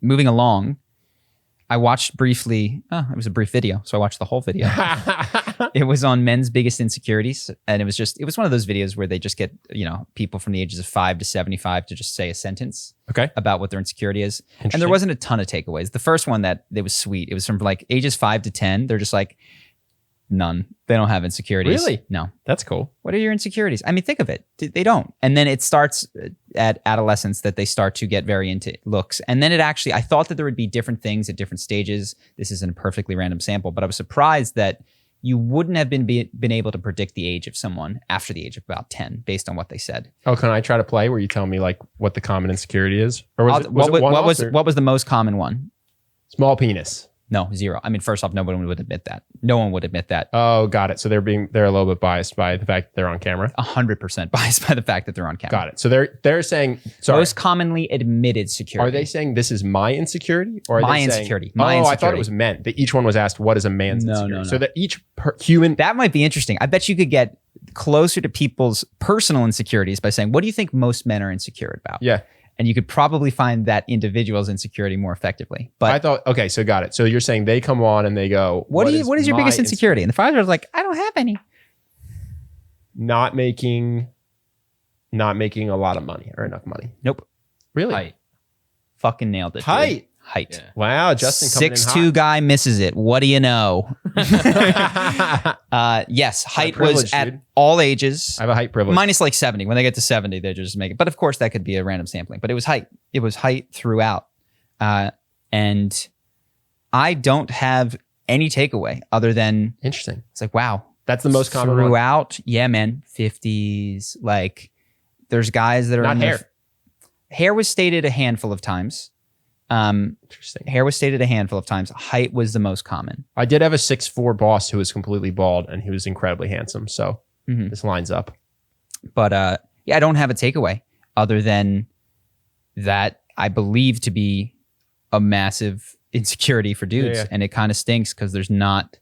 Moving along, I watched briefly, it was a brief video, so I watched the whole video. It was on men's biggest insecurities. And it was one of those videos where they just get, people from the ages of 5 to 75 to just say a sentence about what their insecurity is. And there wasn't a ton of takeaways. The first one that was sweet. It was from like ages 5 to 10. They're just like, none. They don't have insecurities. Really? No. That's cool. What are your insecurities? I mean, think of it. They don't. And then it starts at adolescence that they start to get very into looks. And then I thought that there would be different things at different stages. This isn't a perfectly random sample, but I was surprised that you wouldn't have been able to predict the age of someone after the age of about 10 based on what they said. Oh, can I try to play where you tell me like what the common insecurity is? Or what was the most common one? Small penis. No, 0. I mean, first off, nobody would admit that. No one would admit that. Oh, got it. So they're a little bit biased by the fact that they're on camera. 100% biased by the fact that they're on camera. Got it. So they're saying most commonly admitted security. Are they saying this is my insecurity, or are my they insecurity? Saying, I thought it was men. That each one was asked what is a man's insecurity. No. So that each human. That might be interesting. I bet you could get closer to people's personal insecurities by saying, "What do you think most men are insecure about?" Yeah. And you could probably find that individual's insecurity more effectively. But I thought, okay, so got it. So you're saying they come on and they go, what is your biggest insecurity? And the father was like, I don't have any. Not making a lot of money or enough money. Nope. Really? Height. Fucking nailed it. Height. Height. Yeah. Wow, Justin coming 6'2" guy misses it. What do you know? Yes, height was at all ages. I have a height privilege. Minus like 70. When they get to 70, they just make it. But of course, that could be a random sampling. But it was height. It was height throughout. And I don't have any takeaway other than... Interesting. It's like, wow. That's the most common throughout, one. yeah, man. 50s. Like, there's guys that are... Not hair. Hair was stated a handful of times. Interesting. Hair was stated a handful of times. Height was the most common. I did have a 6'4" boss who was completely bald, and he was incredibly handsome. So this lines up. But yeah, I don't have a takeaway other than that I believe to be a massive insecurity for dudes. And it kind of stinks because there's not,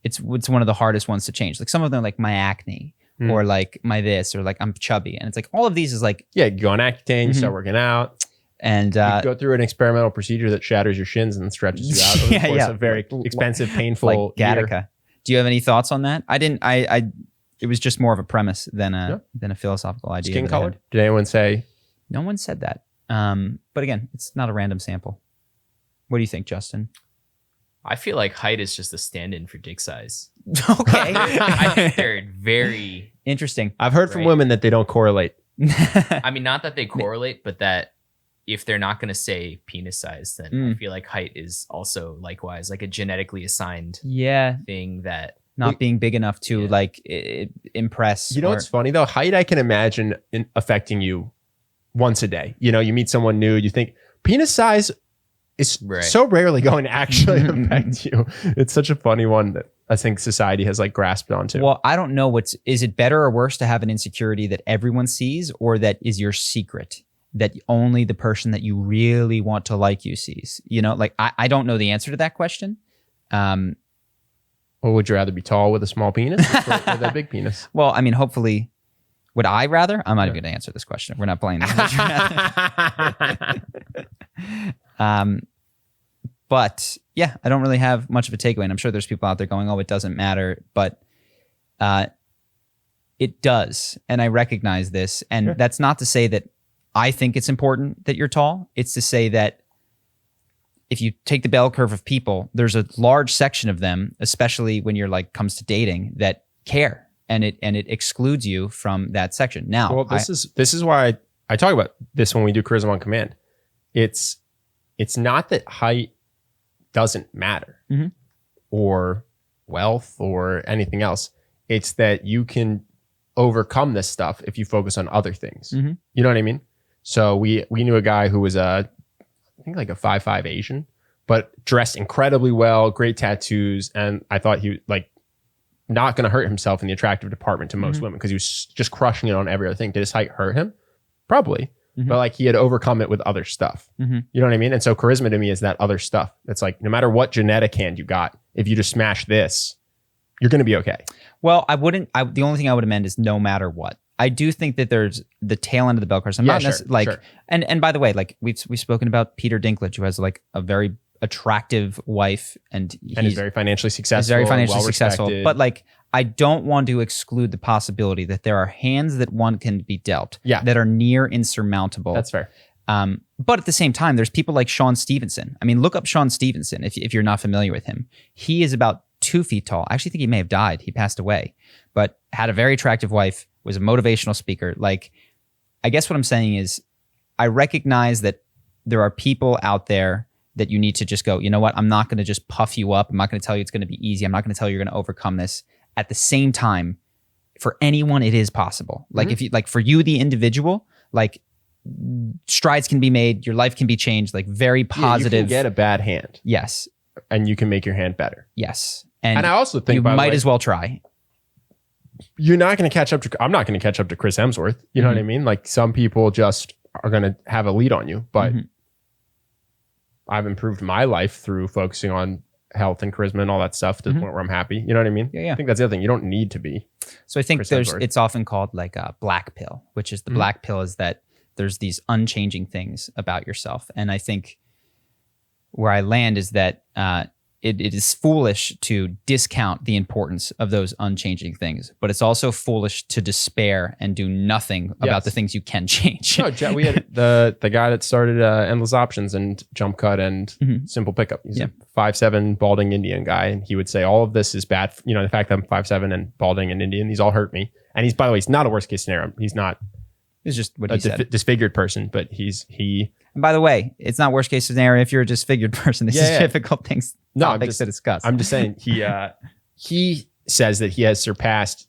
it's one of the hardest ones to change. Like some of them are like my acne or like my this or like I'm chubby. And it's like all of these is like. Yeah, you go on Accutane, you start working out. And you go through an experimental procedure that shatters your shins and stretches you out over the course of very expensive, painful like Gattaca. Do you have any thoughts on that? I didn't. It was just more of a premise than a philosophical idea. Skin color? Did anyone say? No one said that. But again, it's not a random sample. What do you think, Justin? I feel like height is just a stand-in for dick size. Okay. I think they're very interesting. I've heard from women that they don't correlate. I mean, not that they correlate, but that if they're not going to say penis size, then I feel like height is also likewise like a genetically assigned thing that not being big enough to like impress. You know what's funny though? Height I can imagine affecting you once a day. You know, you meet someone new, you think penis size is so rarely going to actually affect you. It's such a funny one that I think society has like grasped onto. Well, I don't know is it better or worse to have an insecurity that everyone sees or that is your secret? That only the person that you really want to like you sees, you know, like I don't know the answer to that question. Well, would you rather be tall with a small penis or with a big penis? Well, I mean, hopefully, would I rather? I'm not even going to answer this question. We're not playing this. But yeah, I don't really have much of a takeaway. And I'm sure there's people out there going, oh, it doesn't matter. But it does. And I recognize this. And that's not to say that I think it's important that you're tall. It's to say that if you take the bell curve of people, there's a large section of them, especially when you're like comes to dating, that care, and it excludes you from that section. Now, well, this is why I talk about this when we do Charisma on Command. It's not that height doesn't matter or wealth or anything else. It's that you can overcome this stuff if you focus on other things. You know what I mean? So we knew a guy who was I think like a 5'5" Asian, but dressed incredibly well, great tattoos, and I thought he like not going to hurt himself in the attractive department to most women because he was just crushing it on every other thing. Did his height hurt him? Probably, but like he had overcome it with other stuff. You know what I mean? And so charisma to me is that other stuff. It's like no matter what genetic hand you got, if you just smash this, you're going to be okay. Well, the only thing I would amend is no matter what. I do think that there's the tail end of the bell curve. I'm not necessarily and by the way, like we've spoken about Peter Dinklage, who has like a very attractive wife and is very financially successful. He's very financially successful. But like, I don't want to exclude the possibility that there are hands that one can be dealt that are near insurmountable. That's fair. But at the same time, there's people like Sean Stevenson. I mean, look up Sean Stevenson if you're not familiar with him. He is about 2 feet tall. I actually think he may have died. He passed away, but had a very attractive wife, was a motivational speaker. Like, I guess what I'm saying is I recognize that there are people out there that you need to just go, you know what? I'm not going to just puff you up. I'm not going to tell you it's going to be easy. I'm not going to tell you you're going to overcome this. At the same time, for anyone, it is possible. Like if you, like for you, the individual, like strides can be made. Your life can be changed. Like very positive. You can get a bad hand. Yes. And you can make your hand better. Yes. And I also think you might as well try. You're not going to catch up to, I'm not going to catch up to Chris Hemsworth. You know what I mean? Like some people just are going to have a lead on you, but I've improved my life through focusing on health and charisma and all that stuff to the point where I'm happy. You know what I mean? Yeah. I think that's the other thing. You don't need to be. So I think it's often called like a black pill, which is the black pill is that there's these unchanging things about yourself. And I think where I land is that it is foolish to discount the importance of those unchanging things, but it's also foolish to despair and do nothing about the things you can change. No, we had the guy that started Endless Options and Jump Cut and Simple Pickup. He's a 5'7" balding Indian guy, and he would say all of this is bad. You know, the fact that I'm 5'7" and balding and Indian, these all hurt me. And he's, by the way, he's not a worst case scenario. He's not. It's just what he said. Disfigured person, but he. And by the way, it's not worst case scenario if you're a disfigured person. This is difficult things. No, topics to discuss. I'm just saying he says that he has surpassed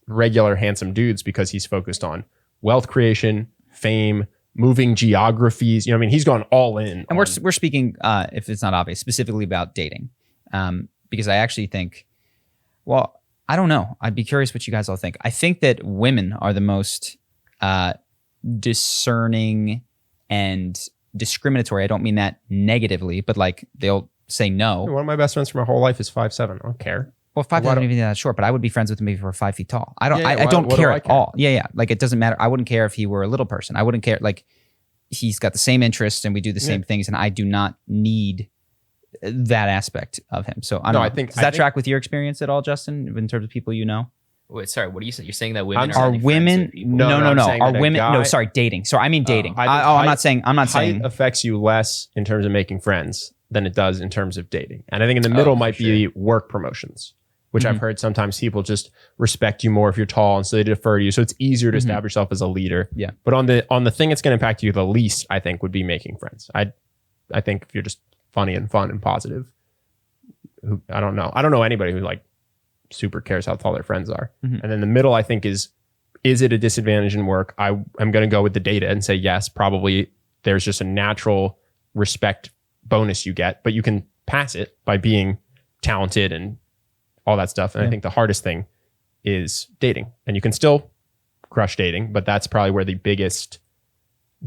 regular handsome dudes because he's focused on wealth creation, fame, moving geographies. You know what I mean? He's gone all in. And we're speaking, if it's not obvious, specifically about dating. Because I actually think, well, I don't know. I'd be curious what you guys all think. I think that women are the most discerning and discriminatory. I don't mean that negatively, but like they'll say no. One of my best friends for my whole life is 5'7". I don't care. Well, 5'7" isn't even that short, but I would be friends with him if he were 5 feet tall. I don't care at all. Yeah. Like it doesn't matter. I wouldn't care if he were a little person. I wouldn't care. Like he's got the same interests and we do the same things, and I do not need that aspect of him. So I don't know. Does that track with your experience at all, Justin, in terms of people you know? Wait, sorry. What are you saying? You're saying that women are women? No. Are women? No, sorry, dating. So I mean dating. I'm not saying. Height affects you less in terms of making friends than it does in terms of dating. And I think in the middle might be work promotions, which I've heard sometimes people just respect you more if you're tall, and so they defer to you. So it's easier to establish yourself as a leader. Yeah. But on the thing that's going to impact you the least, I think, would be making friends. I think if you're just funny and fun and positive, I don't know anybody who like super cares how tall their friends are. And then the middle, I think, is it a disadvantage in work? I'm going to go with the data and say yes, probably there's just a natural respect bonus you get, but you can pass it by being talented and all that stuff. And I think the hardest thing is dating, and you can still crush dating, but that's probably where the biggest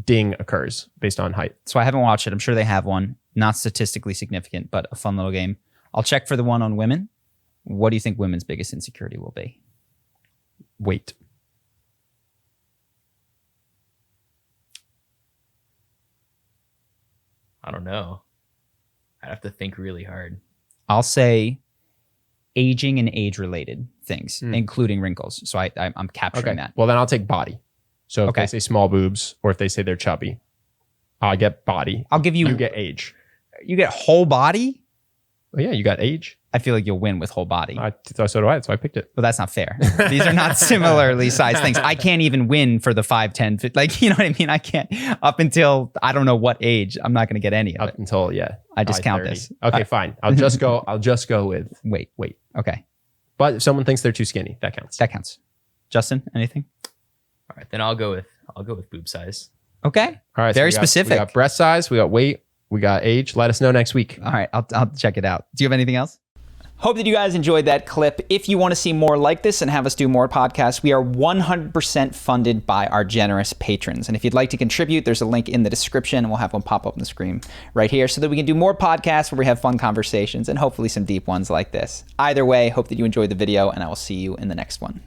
ding occurs based on height. So I haven't watched it. I'm sure they have one, not statistically significant, but a fun little game. I'll check for the one on women. What do you think women's biggest insecurity will be? Weight. I don't know. I'd have to think really hard. I'll say aging and age-related things, including wrinkles. So I'm capturing that. Well, then I'll take body. So if they say small boobs or if they say they're chubby, I'll get body. I'll give you... You get age. You get whole body? Oh, yeah, you got age. I feel like you'll win with whole body. So do I. That's why I picked it. But that's not fair. These are not similarly sized things. I can't even win for the 5, 10, 50. Like, you know what I mean? I can't. Up until I don't know what age, I'm not going to get any of it. Up until, I discount 30. this. Okay, fine. I'll just go with weight. Okay. But if someone thinks they're too skinny, that counts. That counts. Justin, anything? All right, then I'll go with boob size. Okay. All right. Very specific. We got breast size. We got weight. We got age. Let us know next week. All right. I'll check it out. Do you have anything else? Hope that you guys enjoyed that clip. If you want to see more like this and have us do more podcasts, we are 100% funded by our generous patrons. And if you'd like to contribute, there's a link in the description, and we'll have one pop up on the screen right here so that we can do more podcasts where we have fun conversations and hopefully some deep ones like this. Either way, hope that you enjoyed the video, and I will see you in the next one.